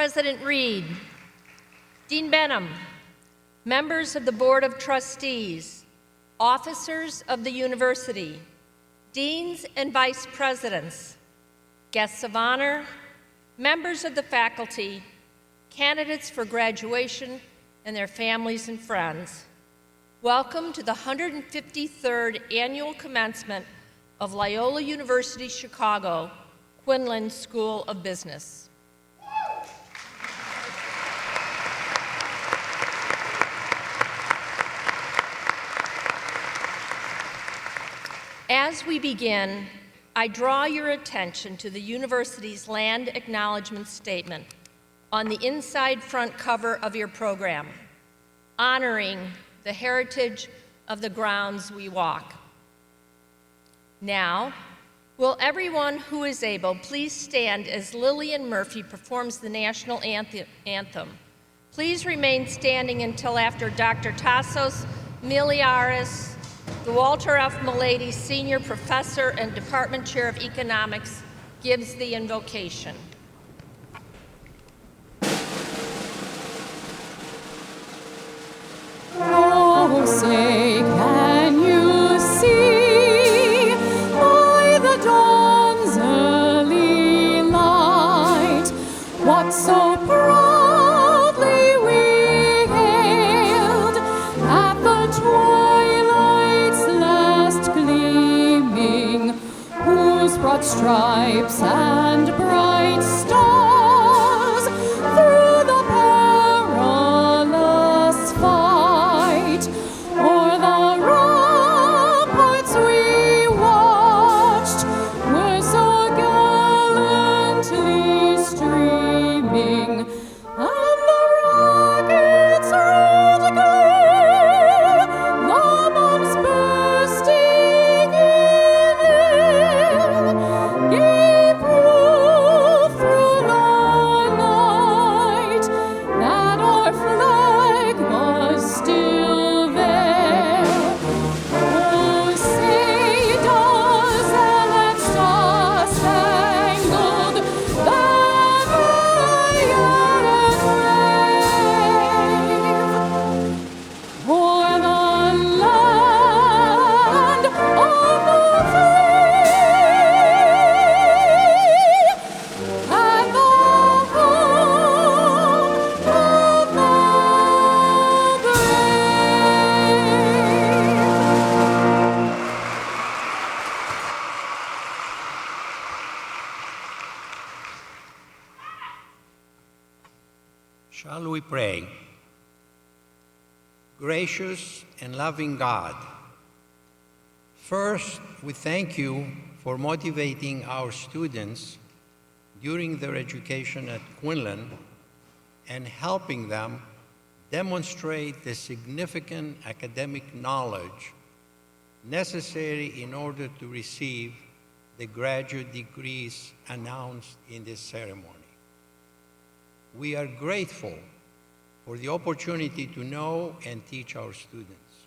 President Reed, Dean Benham, members of the Board of Trustees, officers of the university, deans and vice presidents, guests of honor, members of the faculty, candidates for graduation, and their families and friends. Welcome to the 153rd Annual Commencement of Loyola University Chicago, Quinlan School of Business. As we begin, I draw your attention to the university's land acknowledgement statement on the inside front cover of your program, honoring the heritage of the grounds we walk. Now, will everyone who is able please stand as Lillian Murphy performs the national anthem. Please remain standing until after Dr. Tassos Miliaris, the Walter F. Milady Senior Professor and Department Chair of Economics, gives the invocation. Oh, say, can you see by the dawn's early light what so proudly we hailed at the twilight's last gleaming, whose broad stripes and bright stars through the perilous fight o'er the ramparts we watched were so gallantly streaming, and the rockets roared gay, the bombs bursting in air gave proof through the night that our flag was still there. Oh, say does that star-spangled banner yet wave o'er the land of the free and the home of the brave. Shall we pray? Gracious and loving God, first, we thank you for motivating our students during their education at Quinlan and helping them demonstrate the significant academic knowledge necessary in order to receive the graduate degrees announced in this ceremony. We are grateful for the opportunity to know and teach our students.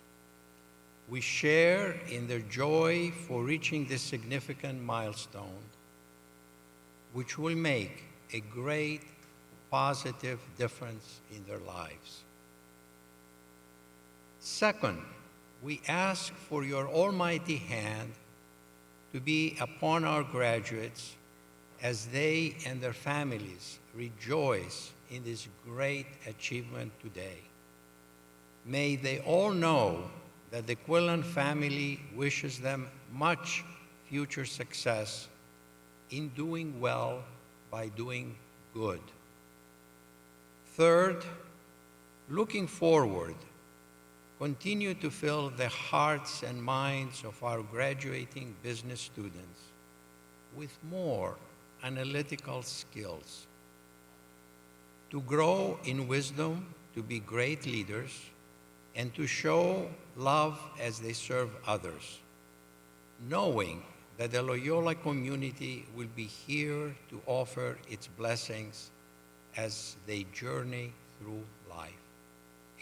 We share in their joy for reaching this significant milestone, which will make a great positive difference in their lives. Second, we ask for your almighty hand to be upon our graduates as they and their families rejoice in this great achievement today. May they all know that the Quinlan family wishes them much future success in doing well by doing good. Third, looking forward, continue to fill the hearts and minds of our graduating business students with more analytical skills, to grow in wisdom, to be great leaders, and to show love as they serve others, knowing that the Loyola community will be here to offer its blessings as they journey through life.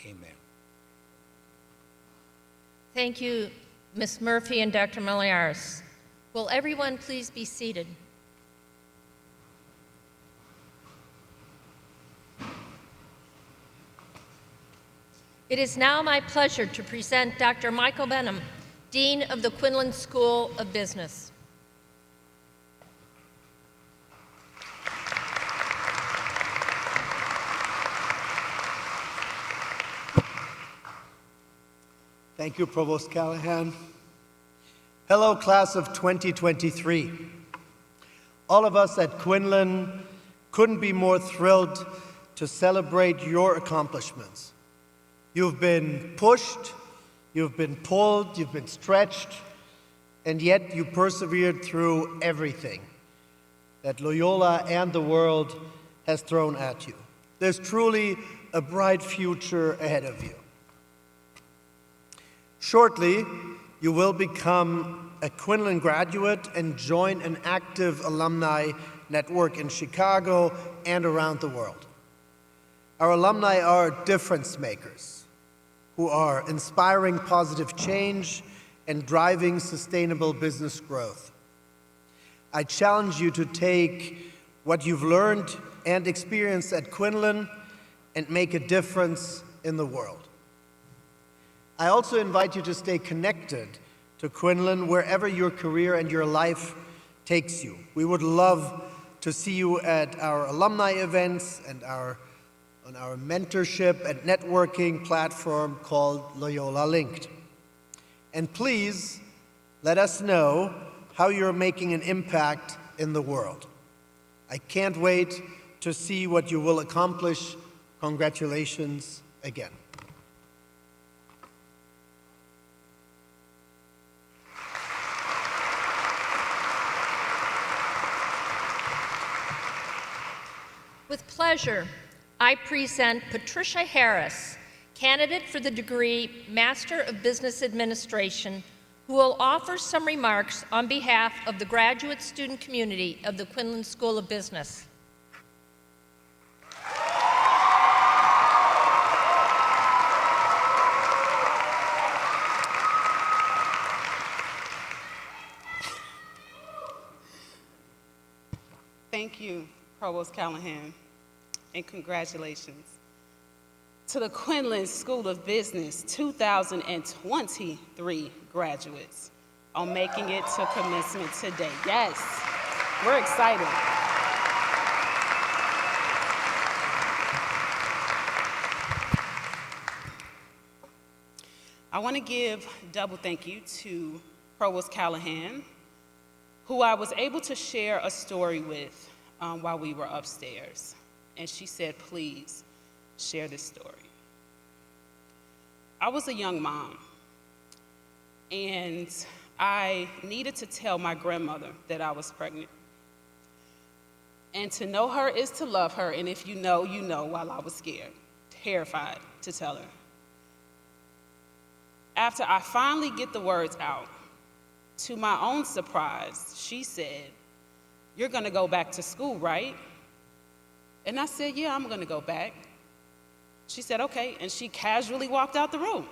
Amen. Thank you, Ms. Murphy and Dr. Miliaris. Will everyone please be seated? It is now my pleasure to present Dr. Michael Benham, Dean of the Quinlan School of Business. Thank you, Provost Callahan. Hello, class of 2023. All of us at Quinlan couldn't be more thrilled to celebrate your accomplishments. You've been pushed, you've been pulled, you've been stretched, and yet you persevered through everything that Loyola and the world has thrown at you. There's truly a bright future ahead of you. Shortly, you will become a Quinlan graduate and join an active alumni network in Chicago and around the world. Our alumni are difference makers who are inspiring positive change and driving sustainable business growth. I challenge you to take what you've learned and experienced at Quinlan and make a difference in the world. I also invite you to stay connected to Quinlan wherever your career and your life takes you. We would love to see you at our alumni events and on our mentorship and networking platform called Loyola Linked. And please let us know how you're making an impact in the world. I can't wait to see what you will accomplish. Congratulations again. With pleasure, I present Patricia Harris, candidate for the degree Master of Business Administration, who will offer some remarks on behalf of the graduate student community of the Quinlan School of Business. Thank you, Provost Callahan, and congratulations to the Quinlan School of Business 2023 graduates on making it to commencement today. Yes, we're excited. I want to give double thank you to Provost Callahan, who I was able to share a story with while we were upstairs. And she said, please share this story. I was a young mom, and I needed to tell my grandmother that I was pregnant. And to know her is to love her, and if you know, you know, while I was scared, terrified to tell her. After I finally get the words out, to my own surprise, she said, "You're gonna go back to school, right?" And I said, "Yeah, I'm gonna go back." She said, "Okay," and she casually walked out the room.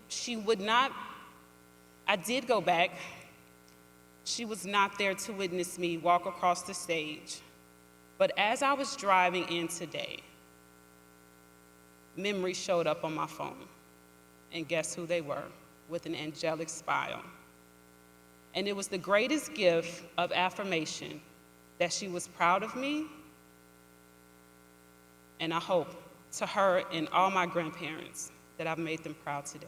She would not, I did go back. She was not there to witness me walk across the stage. But as I was driving in today, memories showed up on my phone. And guess who they were? With an angelic smile. And it was the greatest gift of affirmation that she was proud of me. And I hope to her and all my grandparents that I've made them proud today.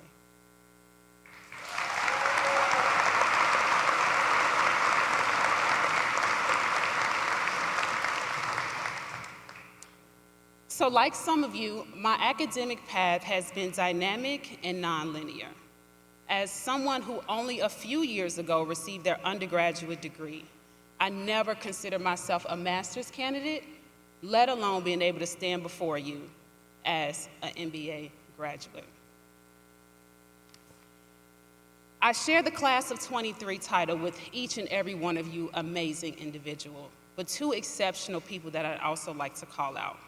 So like some of you, my academic path has been dynamic and nonlinear. As someone who only a few years ago received their undergraduate degree, I never considered myself a master's candidate, let alone being able to stand before you as an MBA graduate. I share the class of 23 title with each and every one of you amazing individuals, but two exceptional people that I'd also like to call out.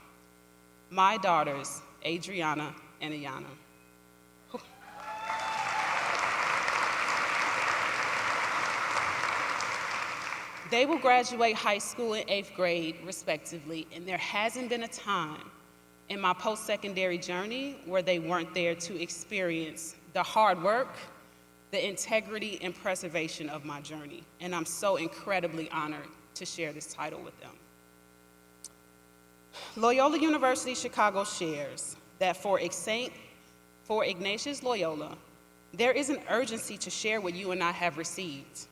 My daughters, Adriana and Ayana. They will graduate high school in 8th grade, respectively, and there hasn't been a time in my post-secondary journey where they weren't there to experience the hard work, the integrity, and preservation of my journey. And I'm so incredibly honored to share this title with them. Loyola University Chicago shares that for Ignatius Loyola, there is an urgency to share what you and I have received.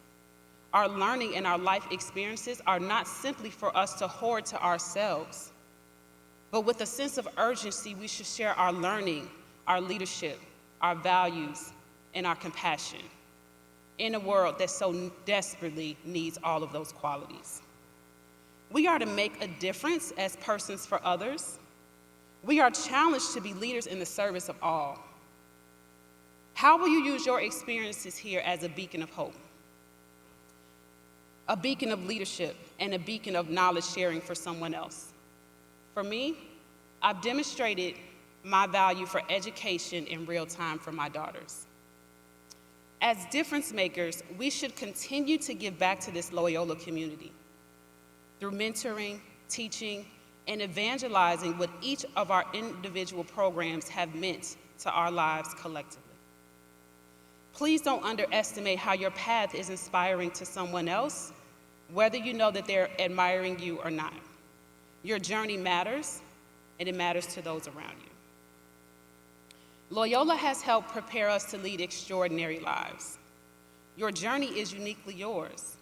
Our learning and our life experiences are not simply for us to hoard to ourselves, but with a sense of urgency, we should share our learning, our leadership, our values, and our compassion in a world that so desperately needs all of those qualities. We are to make a difference as persons for others. We are challenged to be leaders in the service of all. How will you use your experiences here as a beacon of hope? A beacon of leadership and a beacon of knowledge sharing for someone else. For me, I've demonstrated my value for education in real time for my daughters. As difference makers, we should continue to give back to this Loyola community through mentoring, teaching, and evangelizing what each of our individual programs have meant to our lives collectively. Please don't underestimate how your path is inspiring to someone else, whether you know that they're admiring you or not. Your journey matters, and it matters to those around you. Loyola has helped prepare us to lead extraordinary lives. Your journey is uniquely yours.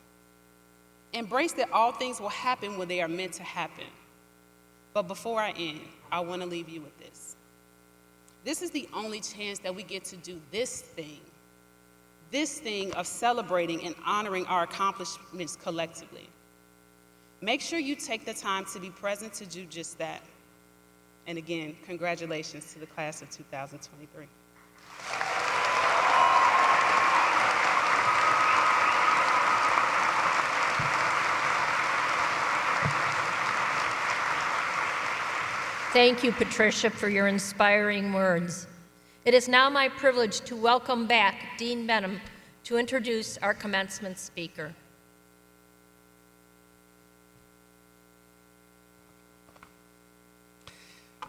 Embrace that all things will happen when they are meant to happen. But before I end, I want to leave you with this. This is the only chance that we get to do this thing of celebrating and honoring our accomplishments collectively. Make sure you take the time to be present to do just that. And again, congratulations to the class of 2023. Thank you, Patricia, for your inspiring words. It is now my privilege to welcome back Dean Benham to introduce our commencement speaker.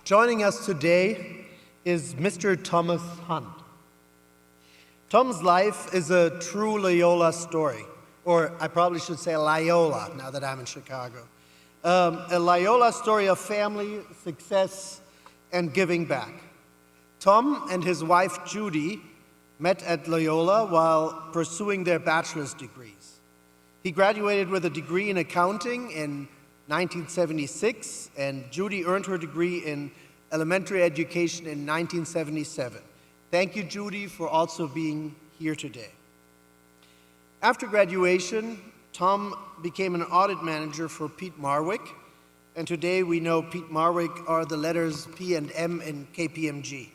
Joining us today is Mr. Thomas Hunt. Tom's life is a true Loyola story, or I probably should say Loyola now that I'm in Chicago. A Loyola story of family, success, and giving back. Tom and his wife Judy met at Loyola while pursuing their bachelor's degrees. He graduated with a degree in accounting in 1976, and Judy earned her degree in elementary education in 1977. Thank you, Judy, for also being here today. After graduation, Tom became an audit manager for Pete Marwick, and today we know Pete Marwick are the letters P and M in KPMG,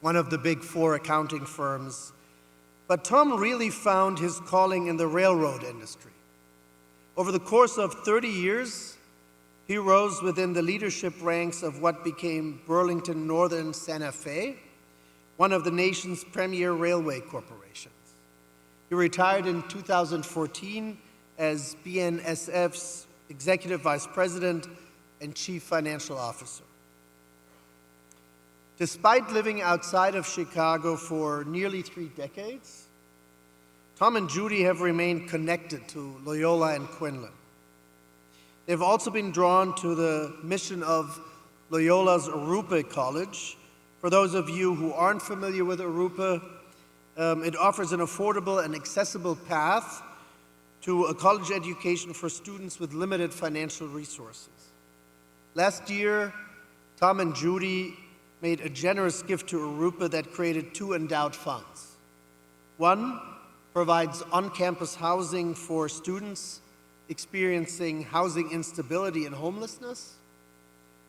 one of the big four accounting firms. But Tom really found his calling in the railroad industry. Over the course of 30 years, he rose within the leadership ranks of what became Burlington Northern Santa Fe, one of the nation's premier railway corporations. He retired in 2014 as BNSF's Executive Vice President and Chief Financial Officer. Despite living outside of Chicago for nearly 3 decades, Tom and Judy have remained connected to Loyola and Quinlan. They've also been drawn to the mission of Loyola's Arupa College. For those of you who aren't familiar with Arupa, it offers an affordable and accessible path to a college education for students with limited financial resources. Last year, Tom and Judy made a generous gift to Arupa that created 2 endowed funds. One provides on-campus housing for students experiencing housing instability and homelessness.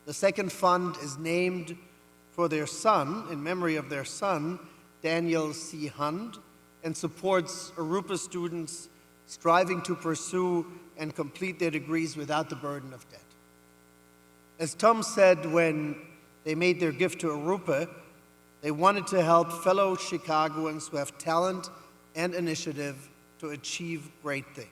The second fund is named for their son, in memory of their son, Daniel C. Hund, and supports Arupa students striving to pursue and complete their degrees without the burden of debt. As Tom said when they made their gift to Arupa, they wanted to help fellow Chicagoans who have talent and initiative to achieve great things.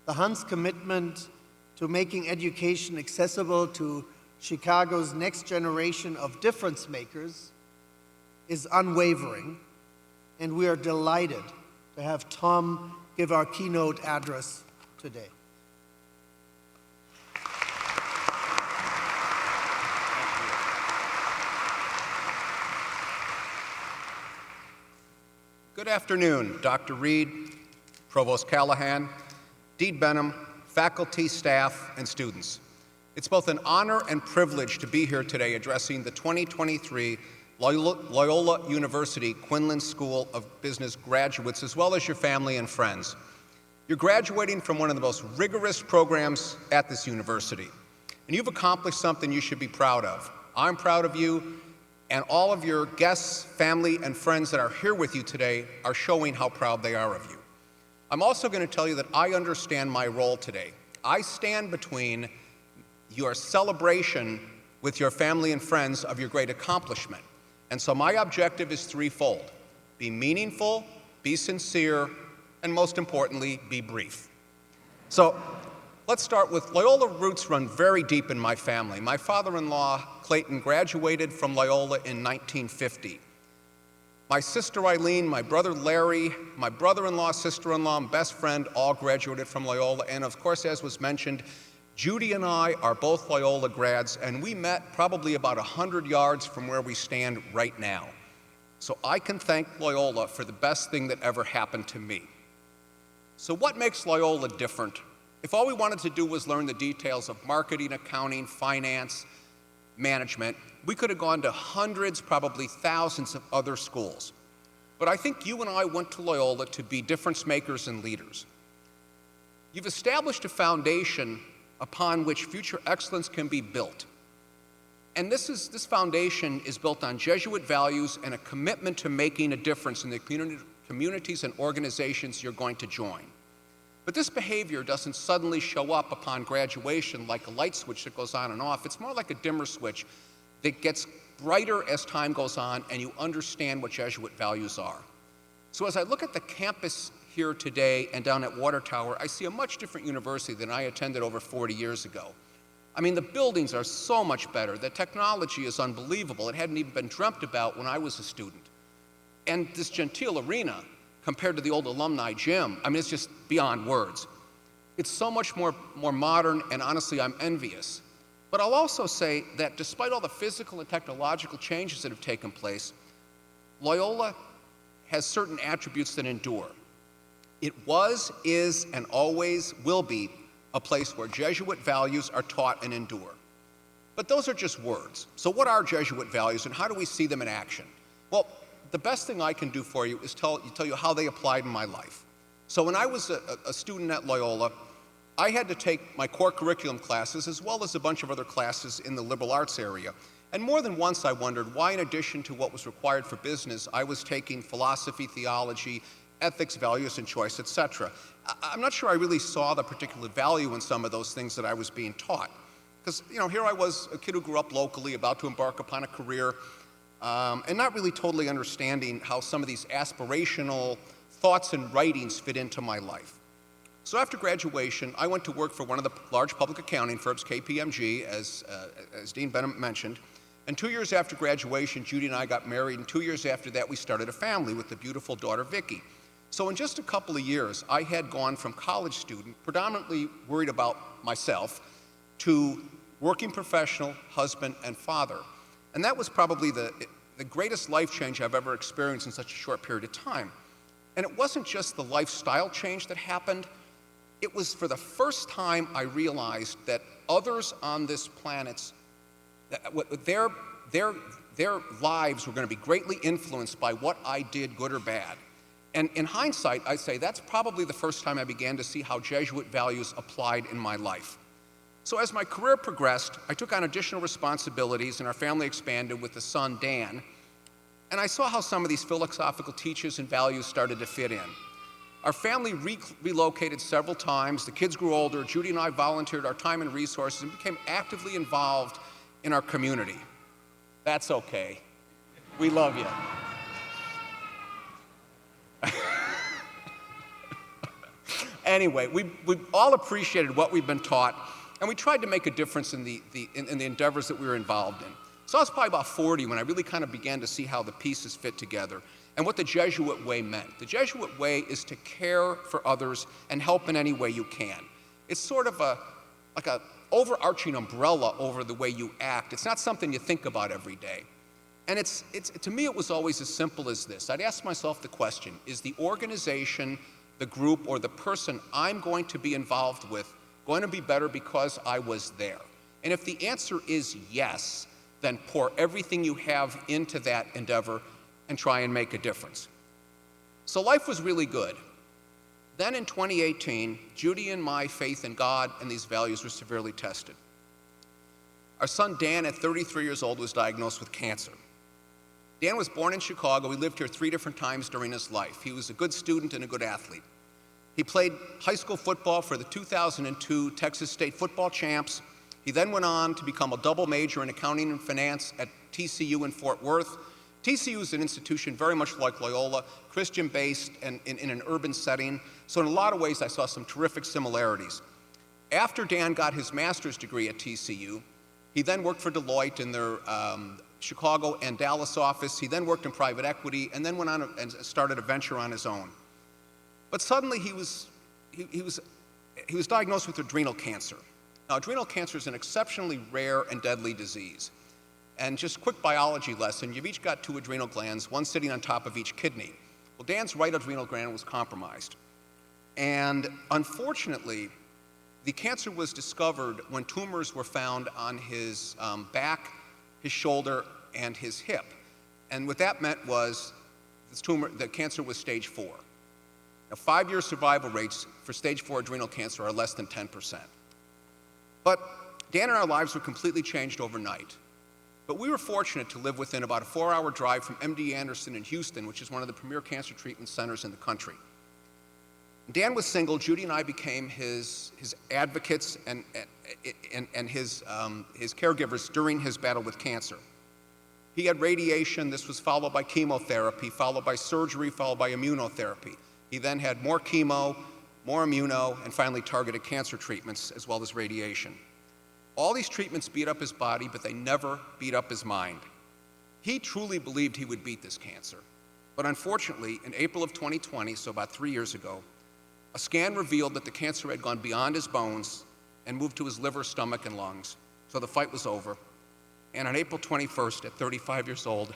The Hunt's commitment to making education accessible to Chicago's next generation of difference makers is unwavering, and we are delighted to have Tom give our keynote address today. Good afternoon, Dr. Reed, Provost Callahan, Dean Benham, faculty, staff, and students. It's both an honor and privilege to be here today addressing the 2023 Loyola University Quinlan School of Business graduates, as well as your family and friends. You're graduating from one of the most rigorous programs at this university, and you've accomplished something you should be proud of. I'm proud of you, and all of your guests, family, and friends that are here with you today are showing how proud they are of you. I'm also going to tell you that I understand my role today. I stand between your celebration with your family and friends of your great accomplishment. And so my objective is threefold: be meaningful, be sincere, and most importantly, be brief. So let's start with Loyola roots run very deep in my family. My father-in-law, Clayton, graduated from Loyola in 1950. My sister Eileen, my brother Larry, my brother-in-law, sister-in-law, and best friend all graduated from Loyola. And of course, as was mentioned, Judy and I are both Loyola grads, and we met probably about 100 yards from where we stand right now. So I can thank Loyola for the best thing that ever happened to me. So what makes Loyola different? If all we wanted to do was learn the details of marketing, accounting, finance, management, we could have gone to hundreds, probably thousands of other schools. But I think you and I went to Loyola to be difference makers and leaders. You've established a foundation upon which future excellence can be built. And this foundation is built on Jesuit values and a commitment to making a difference in the communities and organizations you're going to join. But this behavior doesn't suddenly show up upon graduation like a light switch that goes on and off. It's more like a dimmer switch that gets brighter as time goes on and you understand what Jesuit values are. So as I look at the campus here today and down at Water Tower, I see a much different university than I attended over 40 years ago. I mean, the buildings are so much better. The technology is unbelievable. It hadn't even been dreamt about when I was a student. And this genteel arena, compared to the old alumni gym, I mean, it's just beyond words. It's so much more modern, and honestly, I'm envious. But I'll also say that despite all the physical and technological changes that have taken place, Loyola has certain attributes that endure. It was, is, and always will be a place where Jesuit values are taught and endure. But those are just words. So what are Jesuit values and how do we see them in action? Well, the best thing I can do for you is tell you how they applied in my life. So when I was a student at Loyola, I had to take my core curriculum classes as well as a bunch of other classes in the liberal arts area. And more than once I wondered why, in addition to what was required for business, I was taking philosophy, theology, ethics, values, and choice, etc. I'm not sure I really saw the particular value in some of those things that I was being taught. Because, here I was, a kid who grew up locally, about to embark upon a career, and not really totally understanding how some of these aspirational thoughts and writings fit into my life. So after graduation, I went to work for one of the large public accounting firms, KPMG, as Dean Benham mentioned. And 2 years after graduation, Judy and I got married, and 2 years after that, we started a family with the beautiful daughter, Vicky. So in just a couple of years, I had gone from college student, predominantly worried about myself, to working professional, husband, and father. And that was probably the greatest life change I've ever experienced in such a short period of time. And it wasn't just the lifestyle change that happened. It was for the first time I realized that others on this planet, their lives were going to be greatly influenced by what I did, good or bad. And in hindsight, I say that's probably the first time I began to see how Jesuit values applied in my life. So as my career progressed, I took on additional responsibilities and our family expanded with a son, Dan. And I saw how some of these philosophical teachings and values started to fit in. Our family relocated several times. The kids grew older. Judy and I volunteered our time and resources and became actively involved in our community. That's okay. We love you. Anyway, we all appreciated what we've been taught, and we tried to make a difference in the endeavors that we were involved in. So I was probably about 40 when I really kind of began to see how the pieces fit together and what the Jesuit way meant. The Jesuit way is to care for others and help in any way you can. It's sort of like a overarching umbrella over the way you act. It's not something you think about every day. And to me, it was always as simple as this. I'd ask myself the question, is the organization, the group, or the person I'm going to be involved with going to be better because I was there? And if the answer is yes, then pour everything you have into that endeavor and try and make a difference. So life was really good. Then in 2018, Judy and my faith in God and these values were severely tested. Our son Dan, at 33 years old, was diagnosed with cancer. Dan was born in Chicago. He lived here 3 different times during his life. He was a good student and a good athlete. He played high school football for the 2002 Texas State football champs. He then went on to become a double major in accounting and finance at TCU in Fort Worth. TCU is an institution very much like Loyola, Christian-based and in an urban setting. So in a lot of ways, I saw some terrific similarities. After Dan got his master's degree at TCU, he then worked for Deloitte in their Chicago and Dallas office. He then worked in private equity and then went on and started a venture on his own. But suddenly he was diagnosed with adrenal cancer. Now, adrenal cancer is an exceptionally rare and deadly disease. And just quick biology lesson, you've each got 2 adrenal glands, one sitting on top of each kidney. Well, Dan's right adrenal gland was compromised. And unfortunately, the cancer was discovered when tumors were found on his back, his shoulder, and his hip. And what that meant was the cancer was stage 4. Now, 5-year survival rates for stage 4 adrenal cancer are less than 10%. But Dan and our lives were completely changed overnight. But we were fortunate to live within about a 4-hour drive from MD Anderson in Houston, which is one of the premier cancer treatment centers in the country. Dan was single. Judy and I became his advocates and his caregivers during his battle with cancer. He had radiation. This was followed by chemotherapy, followed by surgery, followed by immunotherapy. He then had more chemo, more immuno, and finally targeted cancer treatments as well as radiation. All these treatments beat up his body, but they never beat up his mind. He truly believed he would beat this cancer. But unfortunately, in April of 2020, so about 3 years ago, a scan revealed that the cancer had gone beyond his bones and moved to his liver, stomach, and lungs. So the fight was over. And on April 21st, at 35 years old,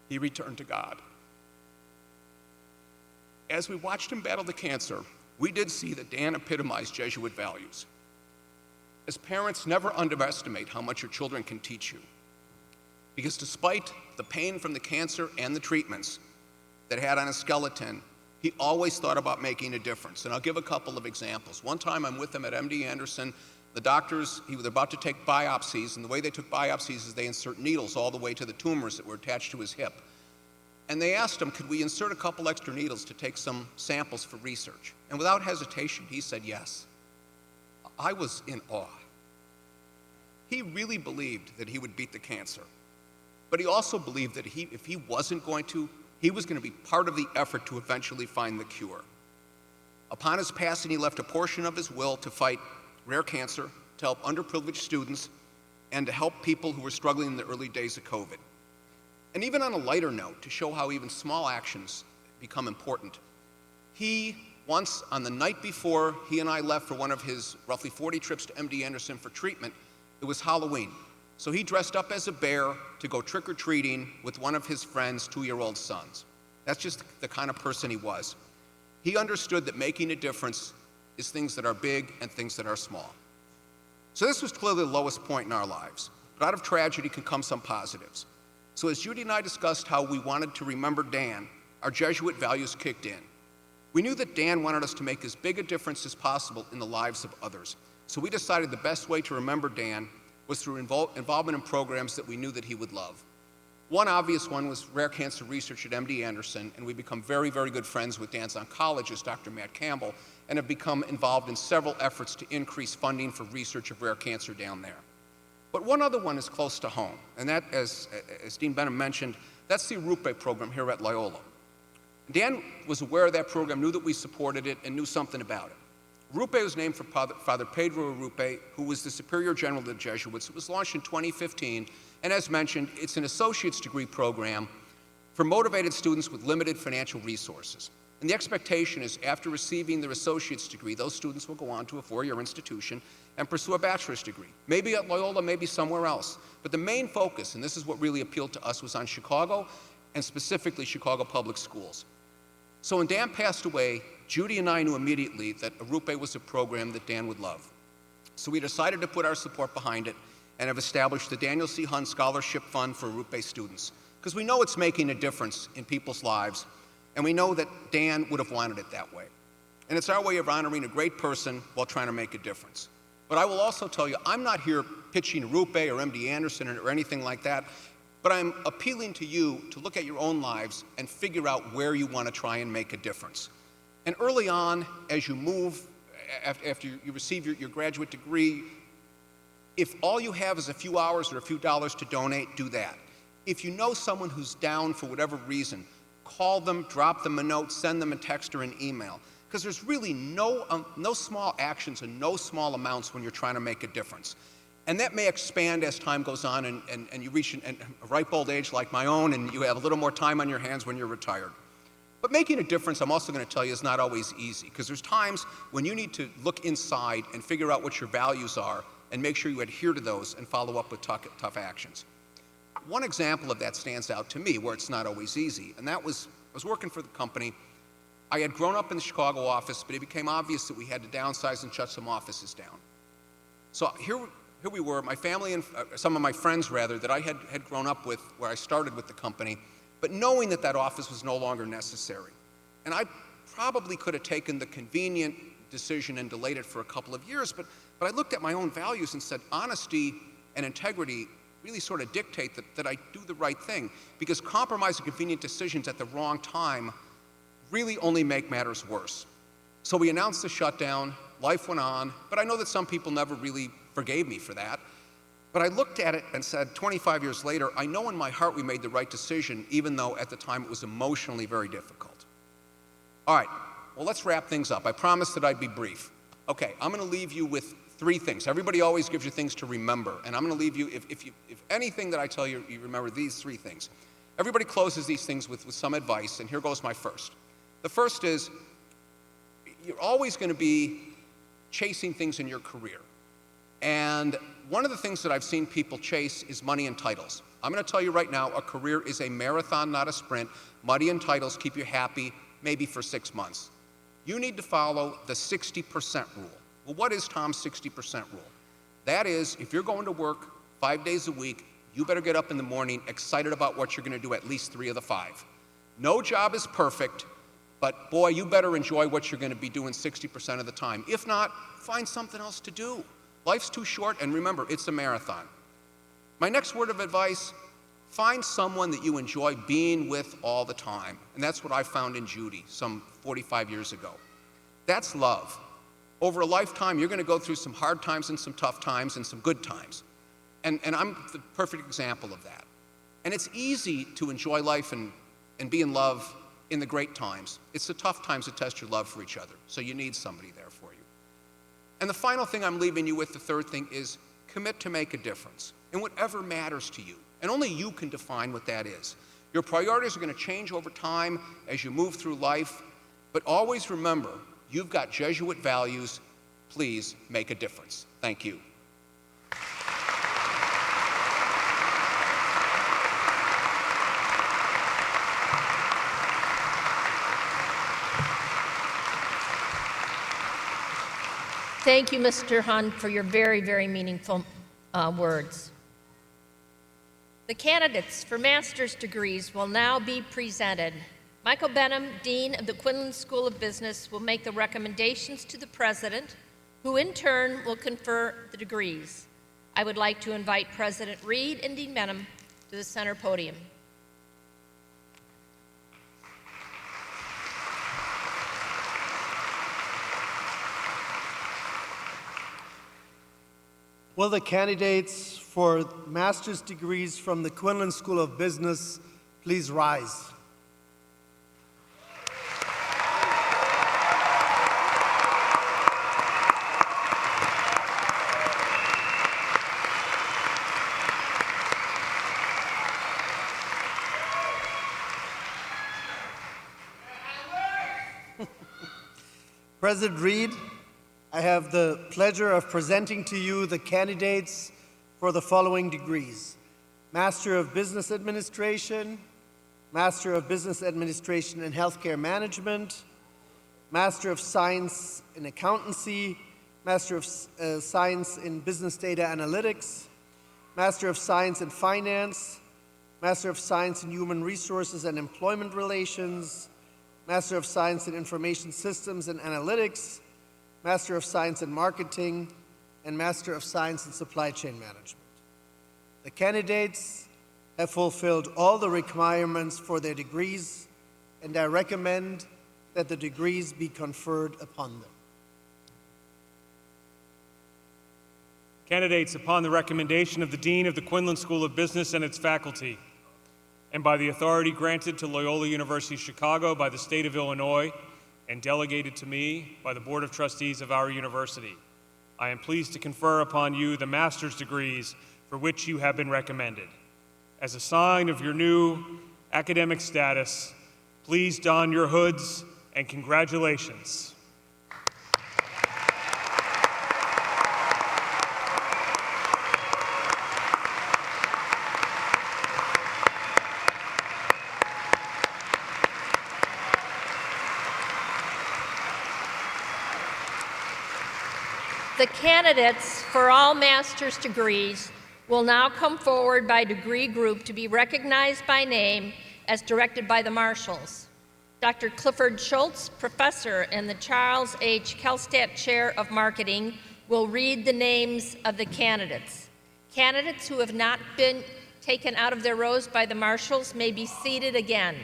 he returned to God. As we watched him battle the cancer, we did see that Dan epitomized Jesuit values. As parents, never underestimate how much your children can teach you. Because despite the pain from the cancer and the treatments that had on his skeleton, he always thought about making a difference. And I'll give a couple of examples. One time I'm with him at MD Anderson. The doctors, he was about to take biopsies, and the way they took biopsies is they insert needles all the way to the tumors that were attached to his hip. And they asked him, could we insert a couple extra needles to take some samples for research? And without hesitation, he said yes. I was in awe. He really believed that he would beat the cancer. But he also believed that if he wasn't going to, he was going to be part of the effort to eventually find the cure. Upon his passing, he left a portion of his will to fight rare cancer, to help underprivileged students, and to help people who were struggling in the early days of COVID. And even on a lighter note, to show how even small actions become important, he once, on the night before he and I left for one of his roughly 40 trips to MD Anderson for treatment, it was Halloween. So he dressed up as a bear to go trick-or-treating with one of his friend's 2-year-old sons. That's just the kind of person he was. He understood that making a difference is things that are big and things that are small. So this was clearly the lowest point in our lives. But out of tragedy can come some positives. So as Judy and I discussed how we wanted to remember Dan, our Jesuit values kicked in. We knew that Dan wanted us to make as big a difference as possible in the lives of others. So we decided the best way to remember Dan was through involvement in programs that we knew that he would love. One obvious one was rare cancer research at MD Anderson, and we've become very, very good friends with Dan's oncologist, Dr. Matt Campbell, and have become involved in several efforts to increase funding for research of rare cancer down there. But one other one is close to home, and that, as Dean Benham mentioned, that's the Rupe program here at Loyola. Dan was aware of that program, knew that we supported it, and knew something about it. Arrupe was named for Father Pedro Arrupe, who was the Superior General of the Jesuits. It was launched in 2015, and as mentioned, it's an associate's degree program for motivated students with limited financial resources. And the expectation is after receiving their associate's degree, those students will go on to a four-year institution and pursue a bachelor's degree, maybe at Loyola, maybe somewhere else. But the main focus, and this is what really appealed to us, was on Chicago, and specifically Chicago public schools. So when Dan passed away, Judy and I knew immediately that Arrupe was a program that Dan would love. So we decided to put our support behind it and have established the Daniel C. Hunt Scholarship Fund for Arrupe students, because we know it's making a difference in people's lives, and we know that Dan would have wanted it that way. And it's our way of honoring a great person while trying to make a difference. But I will also tell you, I'm not here pitching Arrupe or MD Anderson or anything like that, but I'm appealing to you to look at your own lives and figure out where you want to try and make a difference. And early on, as you move, after you receive your graduate degree, if all you have is a few hours or a few dollars to donate, do that. If you know someone who's down for whatever reason, call them, drop them a note, send them a text or an email. Because there's really no small actions and no small amounts when you're trying to make a difference. And that may expand as time goes on and you reach a ripe old age like my own and you have a little more time on your hands when you're retired. But making a difference, I'm also going to tell you, is not always easy, because there's times when you need to look inside and figure out what your values are and make sure you adhere to those and follow up with tough actions. One example of that stands out to me where it's not always easy, and that was, I was working for the company. I had grown up in the Chicago office, but it became obvious that we had to downsize and shut some offices down. So here we were, my family and some of my friends, rather, that I had grown up with where I started with the company, but knowing that that office was no longer necessary. And I probably could have taken the convenient decision and delayed it for a couple of years, but I looked at my own values and said, honesty and integrity really sort of dictate that I do the right thing, because compromising convenient decisions at the wrong time really only make matters worse. So we announced the shutdown, life went on, but I know that some people never really forgave me for that. But I looked at it and said, 25 years later, I know in my heart we made the right decision, even though at the time it was emotionally very difficult. All right, well, let's wrap things up. I promised that I'd be brief. Okay, I'm going to leave you with three things. Everybody always gives you things to remember, and I'm going to leave you, if anything that I tell you, you remember these three things. Everybody closes these things with some advice, and here goes my first. The first is, you're always going to be chasing things in your career. And one of the things that I've seen people chase is money and titles. I'm going to tell you right now, a career is a marathon, not a sprint. Money and titles keep you happy, maybe for 6 months. You need to follow the 60% rule. Well, what is Tom's 60% rule? That is, if you're going to work 5 days a week, you better get up in the morning excited about what you're going to do at least 3 of the 5. No job is perfect, but boy, you better enjoy what you're going to be doing 60% of the time. If not, find something else to do. Life's too short, and remember, it's a marathon. My next word of advice, find someone that you enjoy being with all the time. And that's what I found in Judy some 45 years ago. That's love. Over a lifetime, you're going to go through some hard times and some tough times and some good times. And I'm the perfect example of that. And it's easy to enjoy life and be in love in the great times. It's the tough times that test your love for each other. So you need somebody there for you. And the final thing I'm leaving you with, the third thing, is commit to make a difference in whatever matters to you. And only you can define what that is. Your priorities are going to change over time as you move through life, but always remember, you've got Jesuit values. Please make a difference. Thank you. Thank you, Mr. Hunt, for your very, very meaningful words. The candidates for master's degrees will now be presented. Michael Benham, Dean of the Quinlan School of Business, will make the recommendations to the President, who in turn will confer the degrees. I would like to invite President Reed and Dean Benham to the center podium. Will the candidates for master's degrees from the Quinlan School of Business please rise? President Reed, I have the pleasure of presenting to you the candidates for the following degrees: Master of Business Administration, Master of Business Administration in Healthcare Management, Master of Science in Accountancy, Master of Science in Business Data Analytics, Master of Science in Finance, Master of Science in Human Resources and Employment Relations, Master of Science in Information Systems and Analytics, Master of Science in Marketing, and Master of Science in Supply Chain Management. The candidates have fulfilled all the requirements for their degrees, and I recommend that the degrees be conferred upon them. Candidates, upon the recommendation of the Dean of the Quinlan School of Business and its faculty, and by the authority granted to Loyola University Chicago by the state of Illinois and delegated to me by the Board of Trustees of our university, I am pleased to confer upon you the master's degrees for which you have been recommended. As a sign of your new academic status, please don your hoods and congratulations. The candidates for all master's degrees will now come forward by degree group to be recognized by name as directed by the marshals. Dr. Clifford Schultz, professor in the Charles H. Kelstadt Chair of Marketing, will read the names of the candidates. Candidates who have not been taken out of their rows by the marshals may be seated again.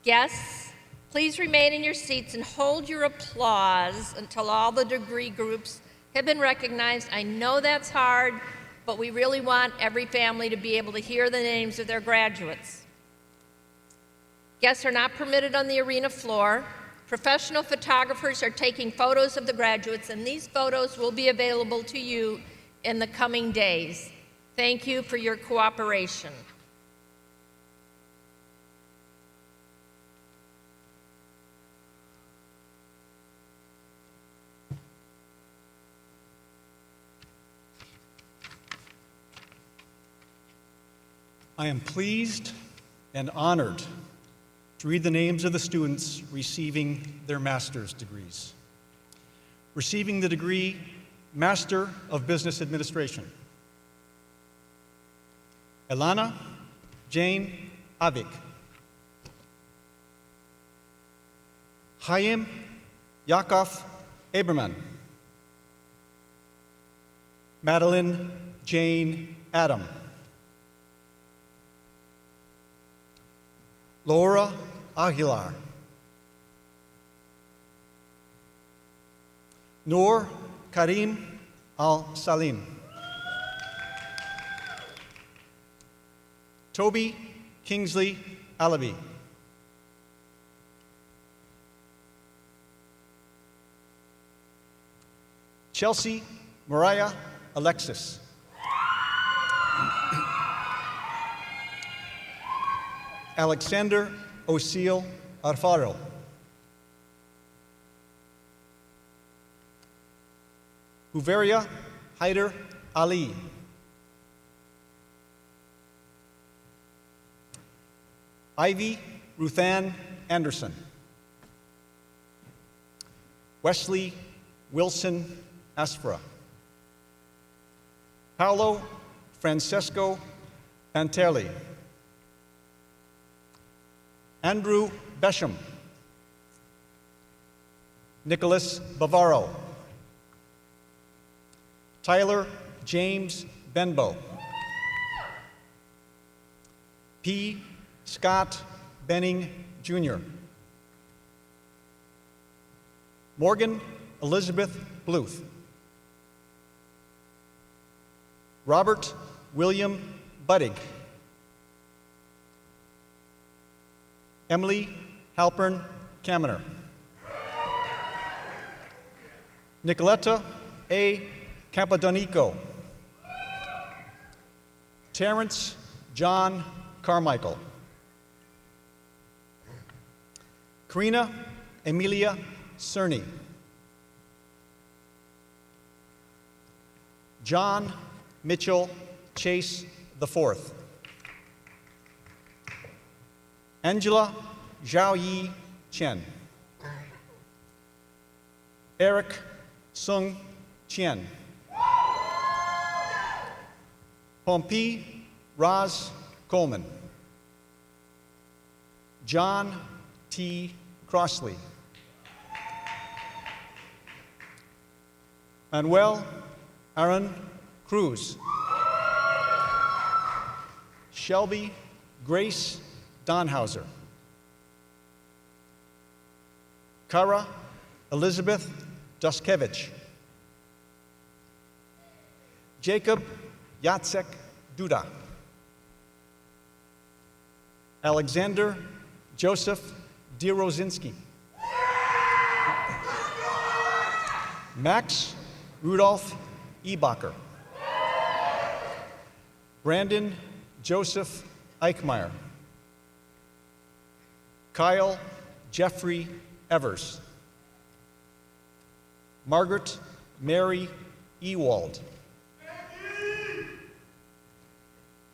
Guests, please remain in your seats and hold your applause until all the degree groups have been recognized. I know that's hard, but we really want every family to be able to hear the names of their graduates. Guests are not permitted on the arena floor. Professional photographers are taking photos of the graduates, and these photos will be available to you in the coming days. Thank you for your cooperation. I am pleased and honored to read the names of the students receiving their master's degrees. Receiving the degree Master of Business Administration, Elana Jane Avik. Chaim Yaakov Aberman. Madeline Jane Adam. Laura Aguilar. Noor Karim Al-Salim. Toby Kingsley Alabi. Chelsea Mariah Alexis. Alexander Osil Alfaro. Huveria Haider Ali. Ivy Ruthann Anderson. Wesley Wilson Asfra. Paolo Francesco Panterli. Andrew Besham. Nicholas Bavaro. Tyler James Benbow. P. Scott Benning, Jr. Morgan Elizabeth Bluth. Robert William Buddig. Emily Halpern Kaminer. Nicoletta A. Campadonico. Terrence John Carmichael. Karina Emilia Cerny. John Mitchell Chase IV. Angela Zhao-Yi Chen. Eric Sung Chien. Pompey Raz Coleman. John T. Crossley. Manuel Aaron Cruz. Shelby Grace Donhauser. Kara Elizabeth Duskevich. Jacob Yatsek Duda. Alexander Joseph Dierozinski. Max Rudolph Ebacher. Brandon Joseph Eichmeyer. Kyle Jeffrey Evers. Margaret Mary Ewald.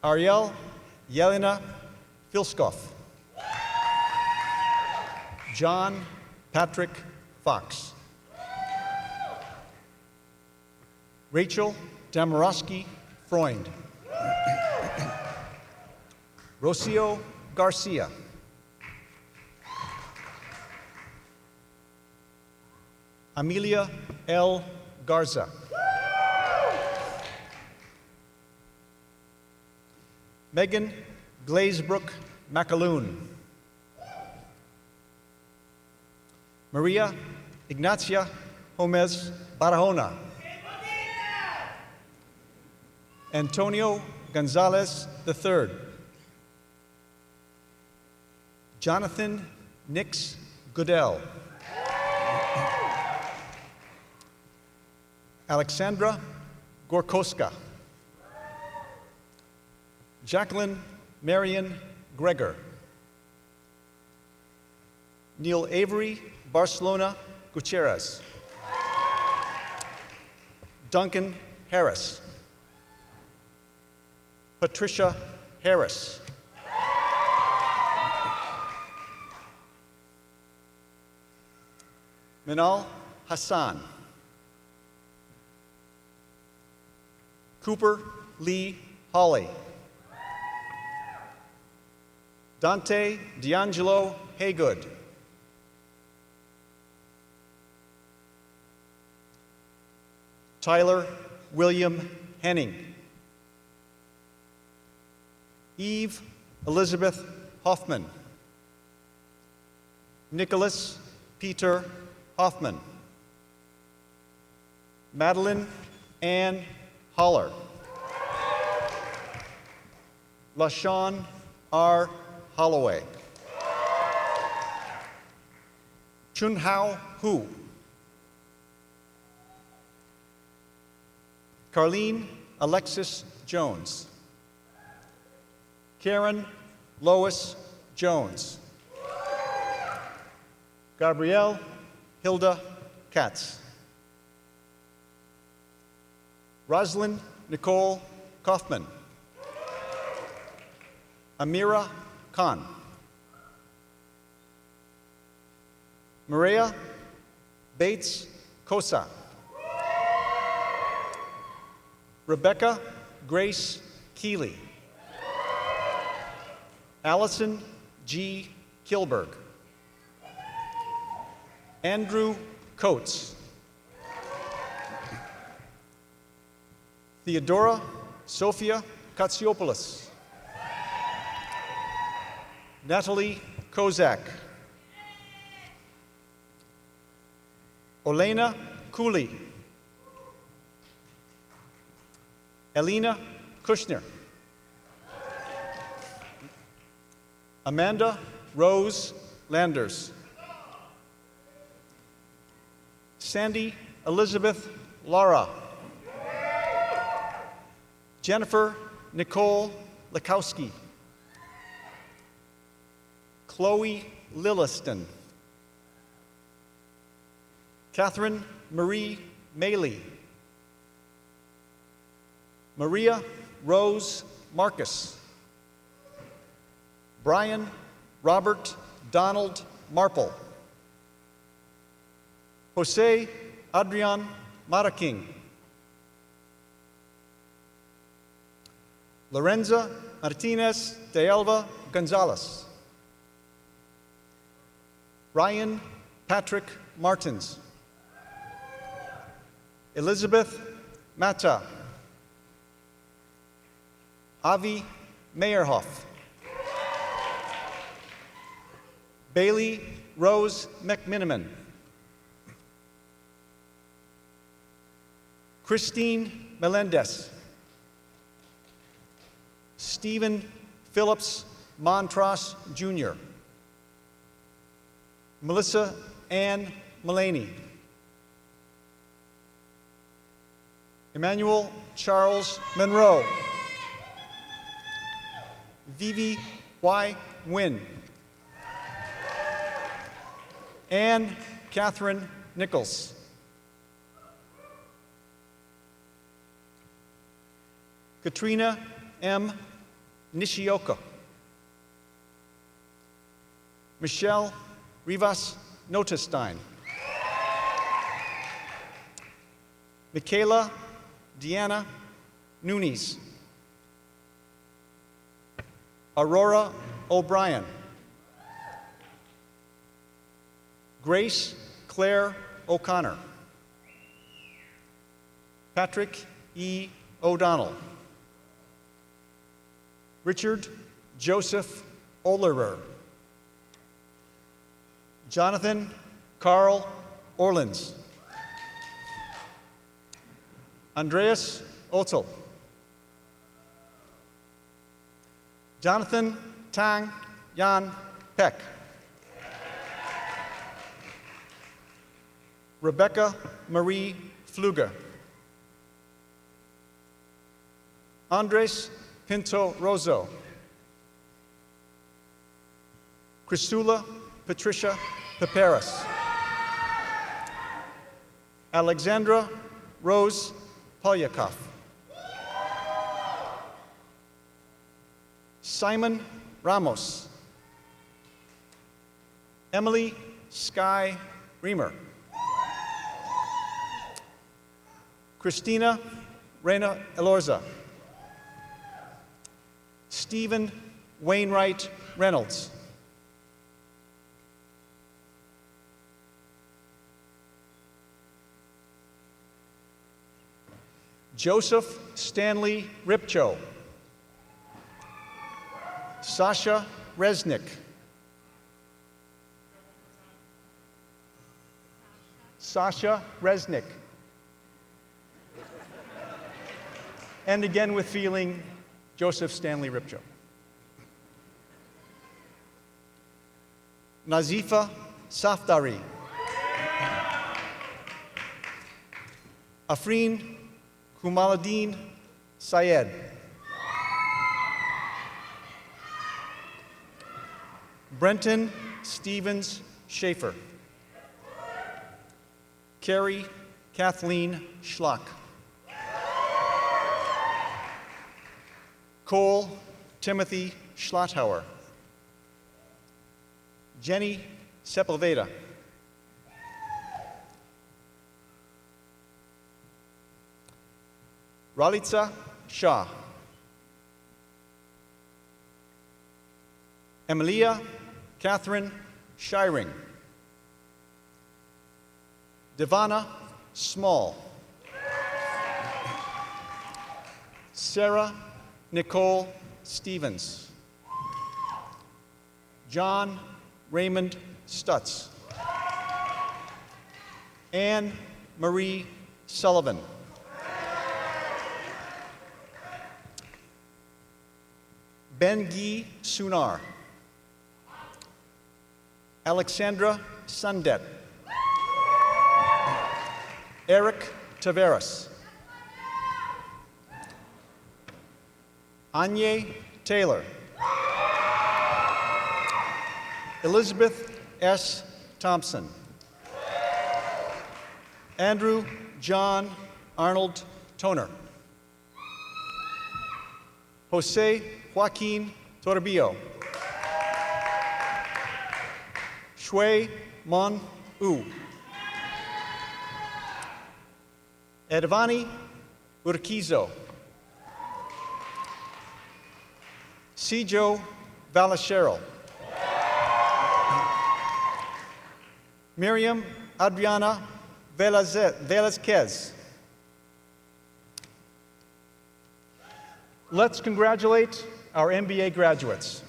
Ariel Yelena Filskov. John Patrick Fox. Rachel Damorowski Freund. Rocio Garcia. Amelia L. Garza. Megan Glazebrook McAloon. Maria Ignacia Gomez Barahona. Antonio Gonzalez III. Jonathan Nix Goodell. Alexandra Gorkoska. Jacqueline Marion Gregor. Neil Avery Barcelona Gutierrez. Duncan Harris. Patricia Harris. Minal Hassan. Cooper Lee Hawley. Dante D'Angelo Haygood. Tyler William Henning. Eve Elizabeth Hoffman. Nicholas Peter Hoffman. Madeline Ann Holler. LaShawn R. Holloway. Chunhao Hu. Carlene Alexis Jones. Karen Lois Jones. Gabrielle Hilda Katz. Roslyn Nicole Kaufman. Amira Khan. Maria Bates Kosa. Rebecca Grace Keeley. Allison G. Kilberg. Andrew Coates. Theodora Sophia Katsiopoulos. Natalie Kozak. Olena Cooley. Elena Kushner. Amanda Rose Landers. Sandy Elizabeth Lara. Jennifer Nicole Lakowski. Chloe Lilliston. Catherine Marie Maley. Maria Rose Marcus. Brian Robert Donald Marple. Jose Adrian Maraking. Lorenza Martinez de Alva Gonzalez. Ryan Patrick Martins. Elizabeth Mata. Avi Meyerhoff. Bailey Rose McMiniman. Christine Melendez. Stephen Phillips Montross Jr. Melissa Ann Mullaney. Emmanuel Charles Monroe. Vivi Y. Nguyen. Anne Catherine Nichols. Katrina M. Nishioka. Michelle Rivas Notestein. Michaela Deanna Nunes. Aurora O'Brien. Grace Claire O'Connor. Patrick E. O'Donnell. Richard Joseph Olerer. Jonathan Carl Orlins. Andreas Otel. Jonathan Tang Yan Peck. Rebecca Marie Pfluger. Andres Pinto Rosso. Chrysula Patricia Paparas. Alexandra Rose Polyakov. Simon Ramos. Emily Sky Reamer. Christina Reyna Elorza. Stephen Wainwright Reynolds. Joseph Stanley Ripcho. Sasha Resnick. Sasha Resnick. And again with feeling, Joseph Stanley Ripcho. Nazifa Safdari. Afreen Kumaluddin Syed. Brenton Stevens Schaefer. Carrie Kathleen Schlock. Cole Timothy Schlotthauer. Jenny Sepulveda. Ralitza Shah. Emilia Catherine Shiring. Devana Small. Sarah Nicole Stevens. John Raymond Stutz. Anne Marie Sullivan. Bengi Sunar. Alexandra Sundet. Eric Taveras. Anye Taylor. Elizabeth S. Thompson. Andrew John Arnold Toner. Jose Joaquin Torbillo. Shui Mon U. Edvani Urquizo. Cijo Valachero. Miriam Adriana Velazquez. Let's congratulate our MBA graduates.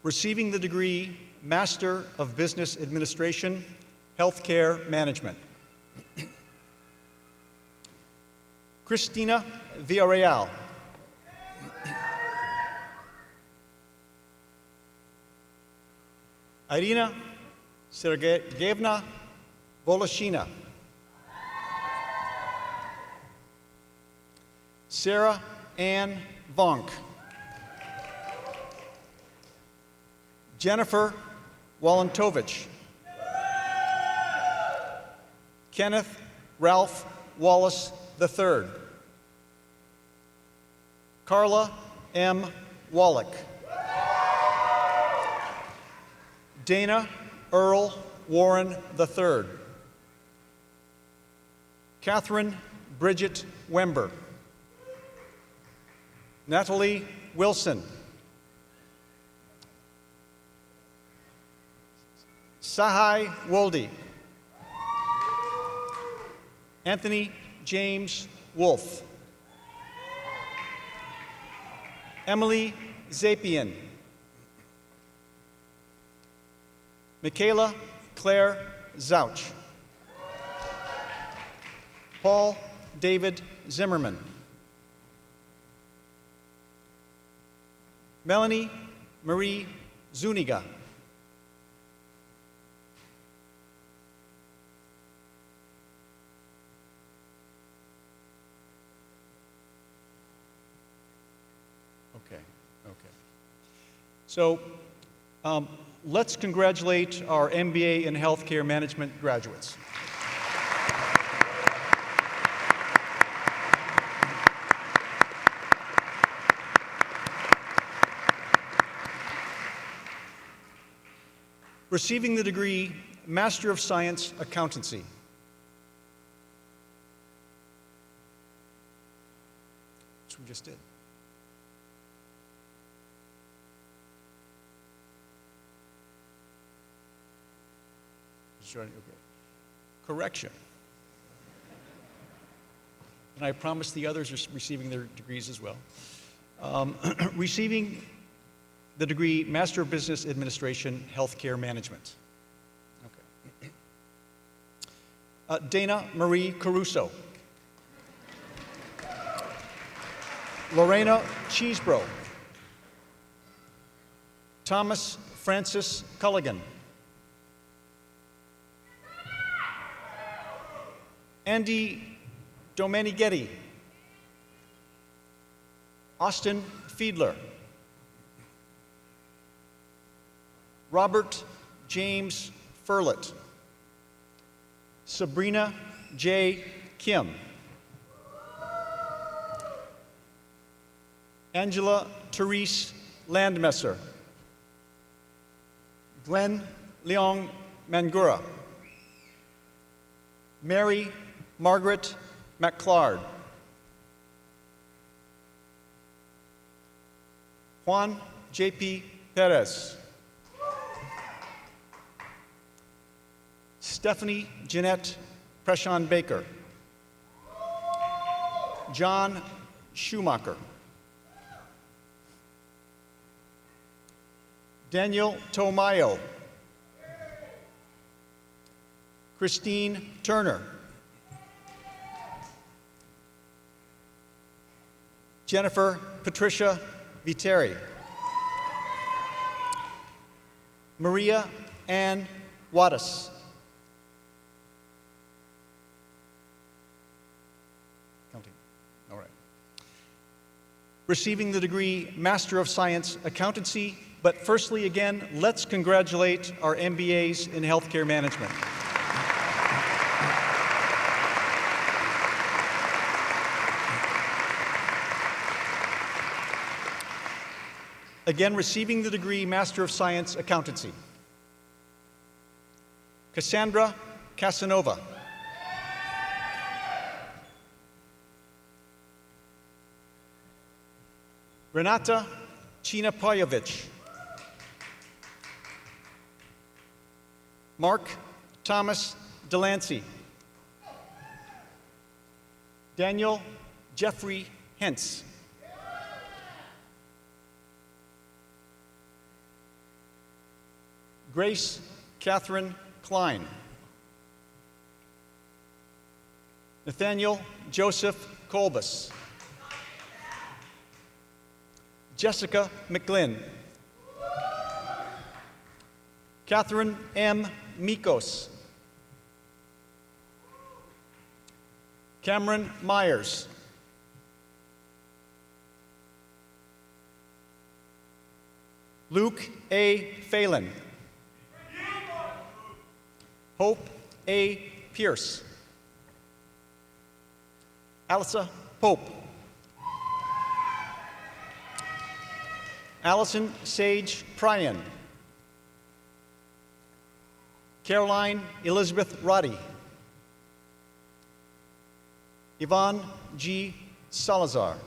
Receiving the degree Master of Business Administration, Healthcare Management. Cristina Villarreal. Irina Sergeyevna Voloshina. Sarah Ann Vonk. Jennifer Walentovich. Kenneth Ralph Wallace III. Carla M. Wallach. Dana Earl Warren III. Catherine Bridget Wember. Natalie Wilson. Sahai Wolde. Anthony James Wolfe. Emily Zapian. Michaela Claire Zouch. Paul David Zimmerman. Melanie Marie Zuniga. Okay. So let's congratulate our MBA in Healthcare Management graduates. Receiving the degree Master of Science Accountancy. Which we just did. Okay. Correction. And I promise the others are receiving their degrees as well. Receiving the degree Master of Business Administration, Healthcare Management. Okay. Dana Marie Caruso. Lorena Cheesebro. Thomas Francis Culligan. Andy Domenighetti. Austin Fiedler. Robert James Furlett. Sabrina J. Kim. Angela Therese Landmesser. Glenn Leong Mangura. Mary Margaret McClard. Juan J.P. Perez. Stephanie Jeanette Preshawn Baker. John Schumacher. Daniel Tomayo. Christine Turner. Jennifer Patricia Viteri. Maria Ann Wattis. Counting. All right. Receiving the degree Master of Science Accountancy, but firstly, again, let's congratulate our MBAs in Healthcare Management. Again, receiving the degree Master of Science Accountancy. Cassandra Casanova. Renata Chinapoyevich. Mark Thomas Delancey. Daniel Jeffrey Hentz. Grace Catherine Klein. Nathaniel Joseph Kolbus. Jessica McGlynn. Catherine M. Mikos. Cameron Myers. Luke A. Phelan. Hope A. Pierce. Alyssa Pope. Allison Sage Pryan. Caroline Elizabeth Roddy. Yvonne G. Salazar.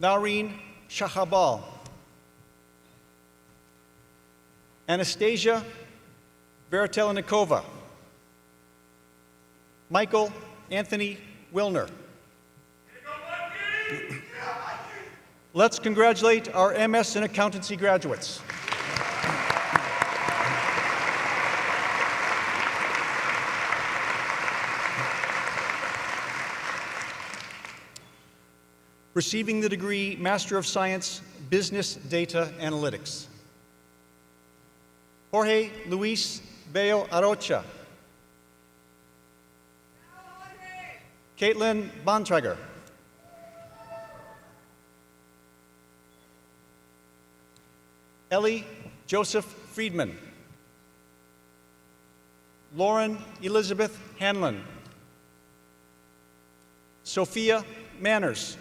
Naureen Shahabal. Anastasia Vertelnikova. Michael Anthony Wilner. Let's congratulate our MS in Accountancy graduates. Receiving the degree Master of Science, Business Data Analytics. Jorge Luis Bello Arocha. Caitlin Bontrager. Ellie Joseph Friedman. Lauren Elizabeth Hanlon. Sophia Manners.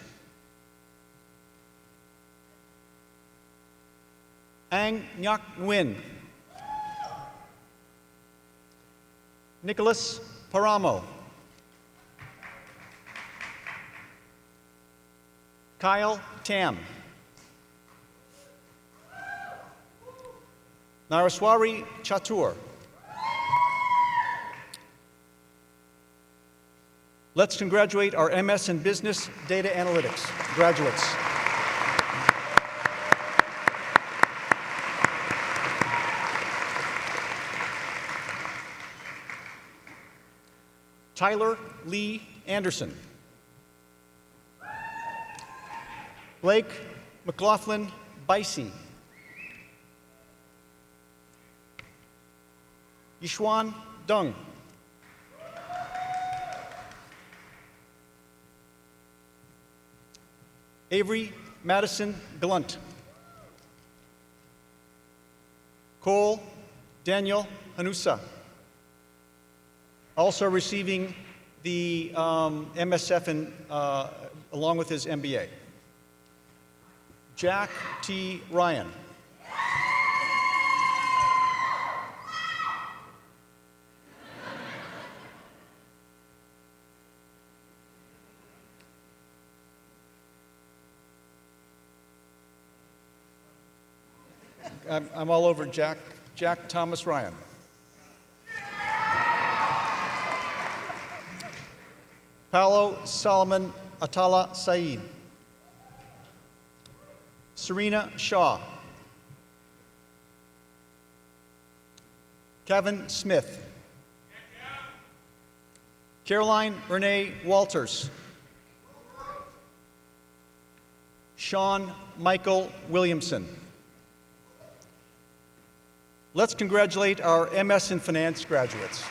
Ang Nyak Nguyen. Nicholas Paramo. Kyle Tam. Naraswari Chatur. Let's congratulate our MS in Business Data Analytics graduates. Tyler Lee Anderson. Blake McLaughlin Bicey. Yishuan Dung. Avery Madison Glunt. Cole Daniel Hanusa. Also receiving the MSF along with his MBA. Jack T. Ryan. I'm all over Jack Thomas Ryan. Paolo Solomon Atala Saeed. Serena Shaw. Kevin Smith. Caroline Renee Walters. Sean Michael Williamson. Let's congratulate our MS in Finance graduates.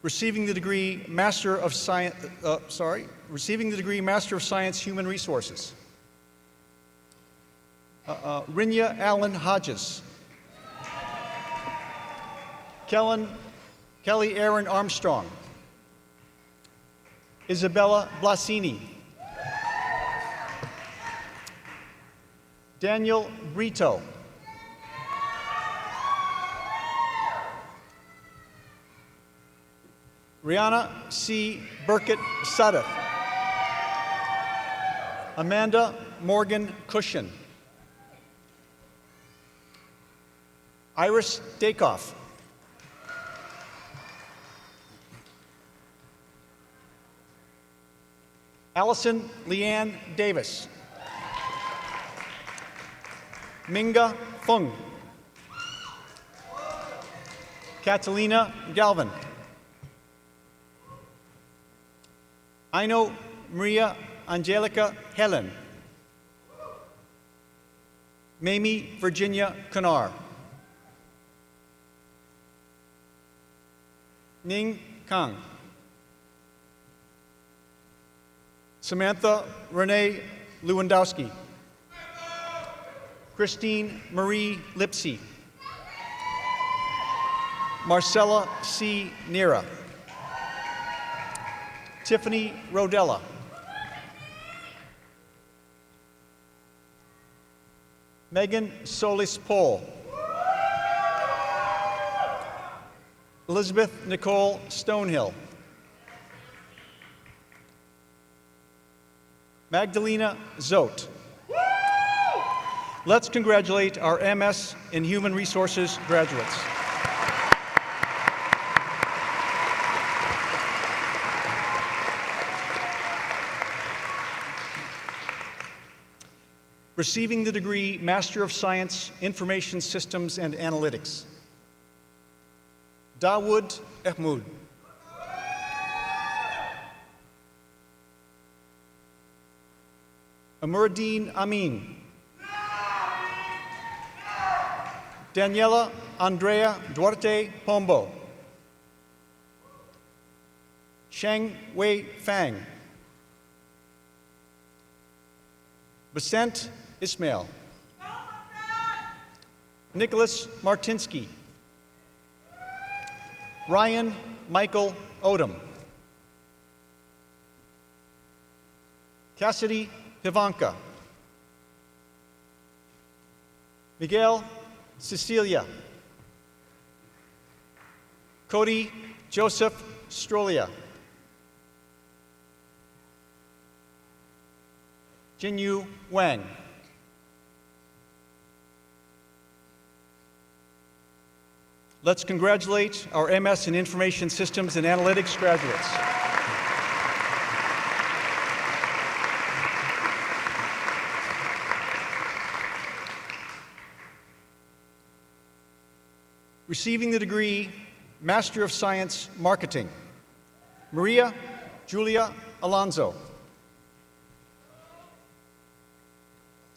Receiving the degree Master of Science, Human Resources. Rinya Allen Hodges. Kelly Aaron Armstrong. Isabella Blasini. Daniel Brito. Rihanna C. Burkett Suddeth. Amanda Morgan Cushion. Iris Dakoff. Allison Leanne Davis. Minga Fung. Catalina Galvin. Aino Maria Angelica Helen. Mamie Virginia Kanar. Ning Kang. Samantha Renee Lewandowski. Christine Marie Lipsy. Marcella C. Nera. Tiffany Rodella. Megan Solis Pohl. Elizabeth Nicole Stonehill. Magdalena Zote. Let's congratulate our MS in Human Resources graduates. Receiving the degree Master of Science, Information Systems and Analytics. Dawood Ahmoud. Amuruddin Amin. Daniela Andrea Duarte Pombo. Sheng Wei Fang. Basant Ismail. Nicholas Martinsky. Ryan Michael Odom. Cassidy Pivanka. Miguel Cecilia. Cody Joseph Strolia. Jinyu Wang. Let's congratulate our MS in Information Systems and Analytics graduates. Receiving the degree Master of Science Marketing, Maria Julia Alonso.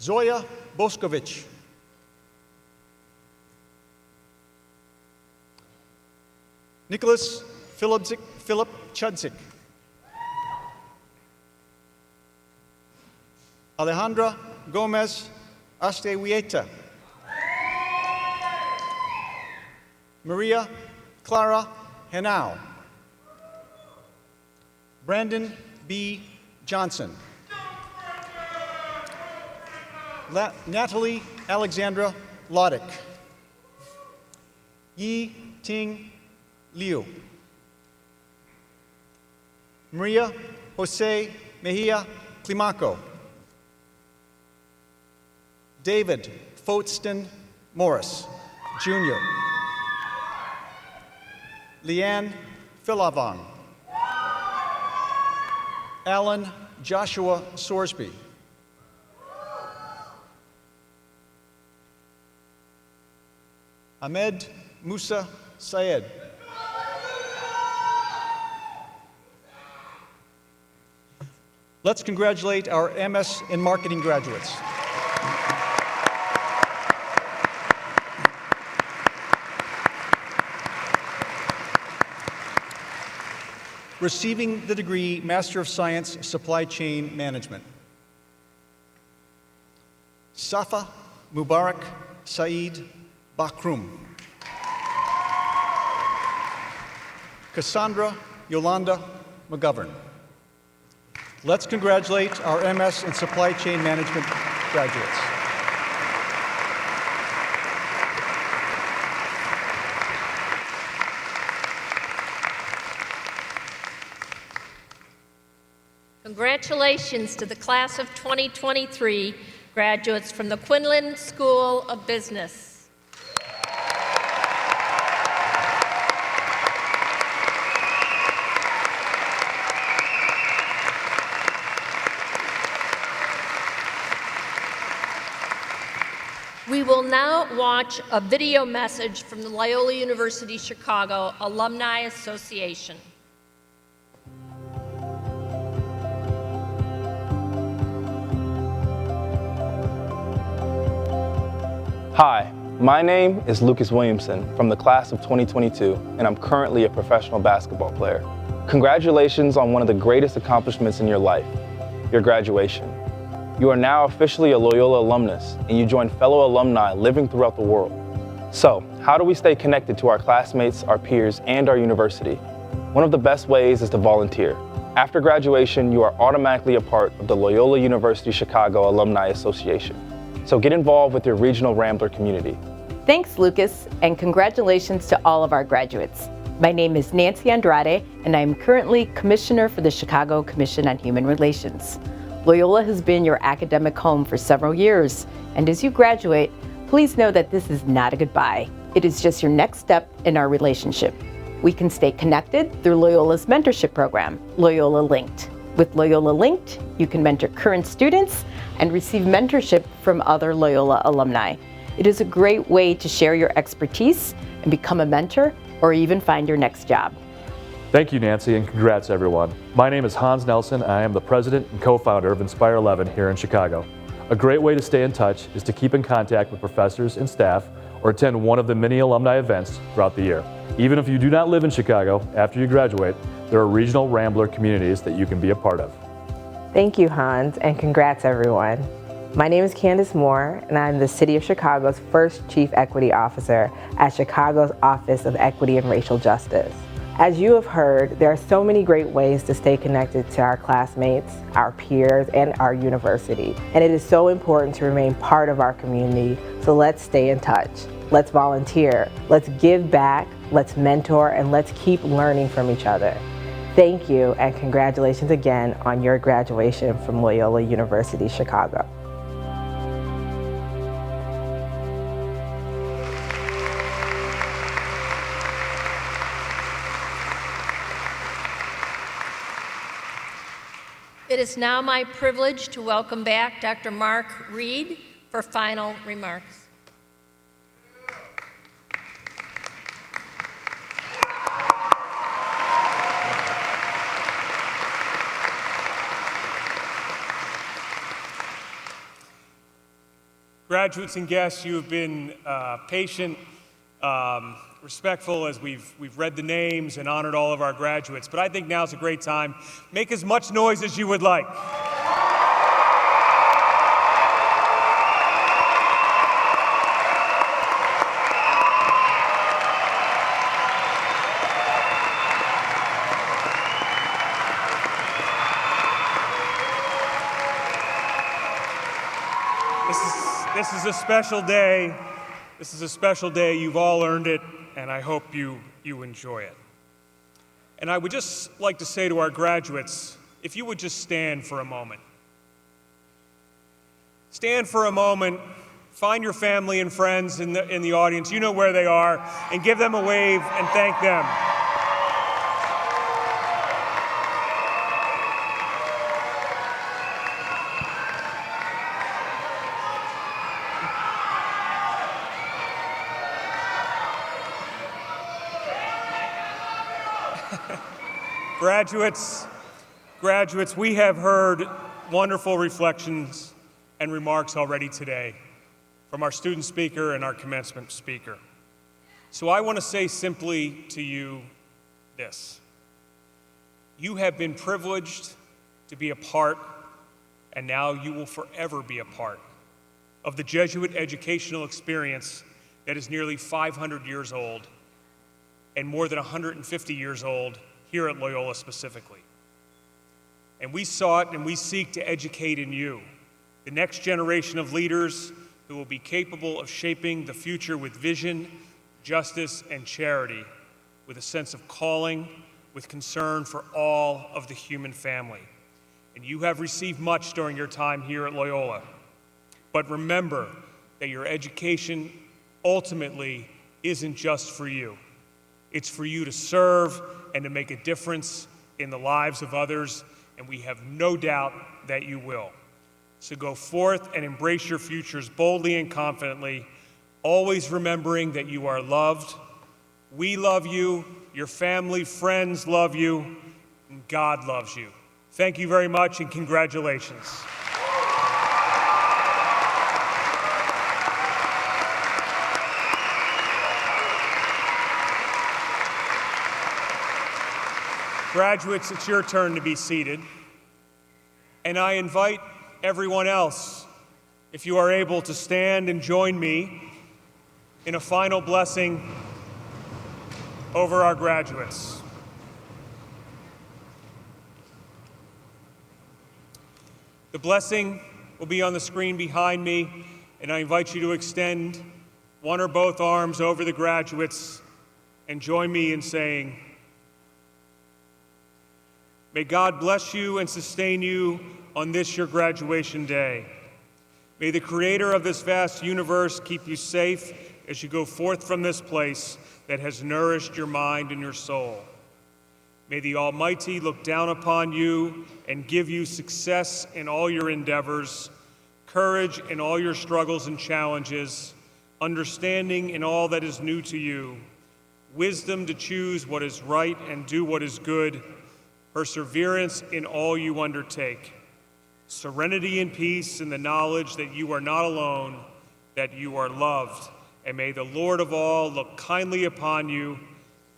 Zoya Boskovich. Nicholas Philip Chudzik. Alejandra Gomez Astewieta. Maria Clara Henao. Brandon B. Johnson. Natalie Alexandra Lodick. Yi Ting Liu. Maria Jose Mejia Climaco. David Foatston Morris, Jr. Leanne Philavon. Alan Joshua Sorsby. Ahmed Musa Syed. Let's congratulate our MS in Marketing graduates. Receiving the degree Master of Science, Supply Chain Management. Safa Mubarak Saeed Bakrum. Cassandra Yolanda McGovern. Let's congratulate our MS in Supply Chain Management graduates. Congratulations to the class of 2023 graduates from the Quinlan School of Business. We will now watch a video message from the Loyola University Chicago Alumni Association. Hi, my name is Lucas Williamson from the class of 2022, and I'm currently a professional basketball player. Congratulations on one of the greatest accomplishments in your life, your graduation. You are now officially a Loyola alumnus, and you join fellow alumni living throughout the world. So, how do we stay connected to our classmates, our peers, and our university? One of the best ways is to volunteer. After graduation, you are automatically a part of the Loyola University Chicago Alumni Association. So get involved with your regional Rambler community. Thanks, Lucas, and congratulations to all of our graduates. My name is Nancy Andrade, and I am currently Commissioner for the Chicago Commission on Human Relations. Loyola has been your academic home for several years, and as you graduate, please know that this is not a goodbye. It is just your next step in our relationship. We can stay connected through Loyola's mentorship program, Loyola Linked. With Loyola Linked, you can mentor current students and receive mentorship from other Loyola alumni. It is a great way to share your expertise and become a mentor or even find your next job. Thank you, Nancy, and congrats, everyone. My name is Hans Nelson, and I am the president and co-founder of Inspire 11 here in Chicago. A great way to stay in touch is to keep in contact with professors and staff or attend one of the many alumni events throughout the year. Even if you do not live in Chicago, after you graduate, there are regional Rambler communities that you can be a part of. Thank you, Hans, and congrats, everyone. My name is Candace Moore, and I'm the City of Chicago's first Chief Equity Officer at Chicago's Office of Equity and Racial Justice. As you have heard, there are so many great ways to stay connected to our classmates, our peers, and our university. And it is so important to remain part of our community, so let's stay in touch. Let's volunteer, let's give back, let's mentor, and let's keep learning from each other. Thank you, and congratulations again on your graduation from Loyola University Chicago. It is now my privilege to welcome back Dr. Mark Reed for final remarks. Graduates and guests, you have been patient, respectful as we've read the names and honored all of our graduates. But I think now's a great time. Make as much noise as you would like. This is a special day. This is a special day. You've all earned it, and I hope you enjoy it. And I would just like to say to our graduates, if you would just stand for a moment. Stand for a moment, find your family and friends in the audience, you know where they are, and give them a wave and thank them. Graduates, we have heard wonderful reflections and remarks already today from our student speaker and our commencement speaker. So I want to say simply to you this. You have been privileged to be a part, and now you will forever be a part, of the Jesuit educational experience that is nearly 500 years old and more than 150 years old here at Loyola specifically. And we sought and we seek to educate in you the next generation of leaders who will be capable of shaping the future with vision, justice, and charity, with a sense of calling, with concern for all of the human family. And you have received much during your time here at Loyola. But remember that your education ultimately isn't just for you. It's for you to serve and to make a difference in the lives of others, and we have no doubt that you will. So go forth and embrace your futures boldly and confidently, always remembering that you are loved. We love you, your family, friends love you, and God loves you. Thank you very much, and congratulations. Graduates, it's your turn to be seated. And I invite everyone else, if you are able, to stand and join me in a final blessing over our graduates. The blessing will be on the screen behind me, and I invite you to extend one or both arms over the graduates and join me in saying, may God bless you and sustain you on this your graduation day. May the Creator of this vast universe keep you safe as you go forth from this place that has nourished your mind and your soul. May the Almighty look down upon you and give you success in all your endeavors, courage in all your struggles and challenges, understanding in all that is new to you, wisdom to choose what is right and do what is good, perseverance in all you undertake, serenity and peace in the knowledge that you are not alone, that you are loved. And may the Lord of all look kindly upon you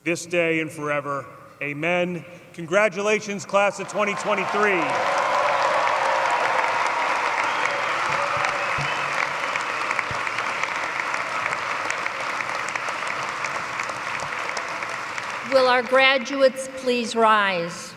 this day and forever. Amen. Congratulations, class of 2023. Will our graduates please rise?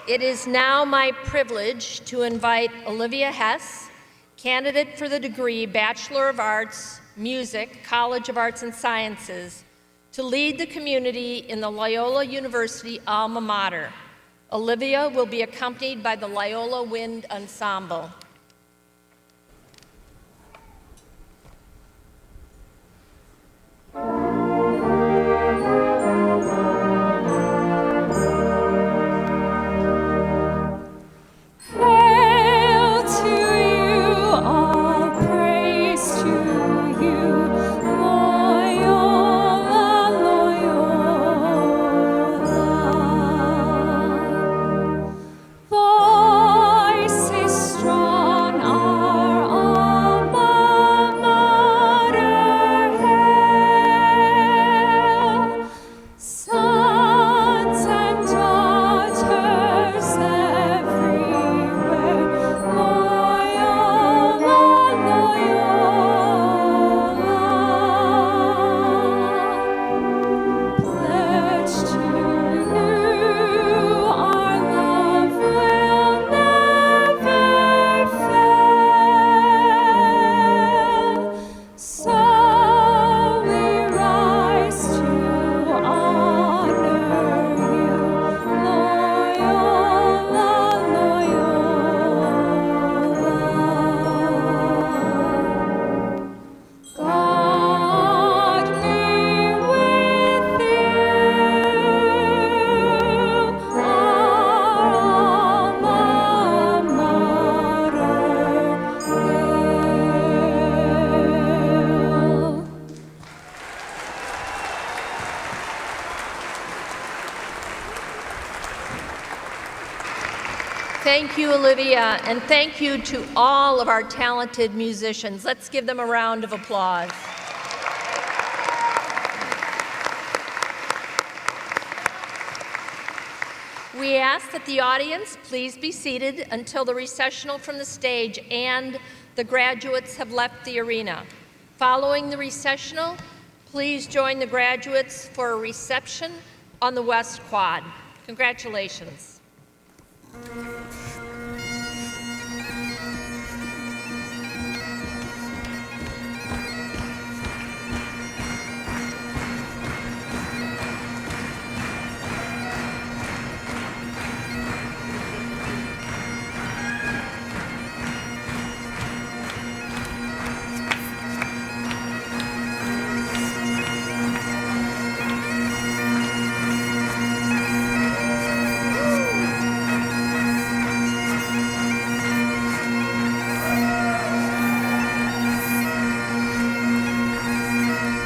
It is now my privilege to invite Olivia Hess, candidate for the degree Bachelor of Arts, Music, College of Arts and Sciences, to lead the community in the Loyola University alma mater. Olivia will be accompanied by the Loyola Wind Ensemble. Hail to you, all praise to you, Loyola, Loyola. Voices strong. Thank you, Olivia, and thank you to all of our talented musicians. Let's give them a round of applause. We ask that the audience please be seated until the recessional from the stage and the graduates have left the arena. Following the recessional, please join the graduates for a reception on the West Quad. Congratulations.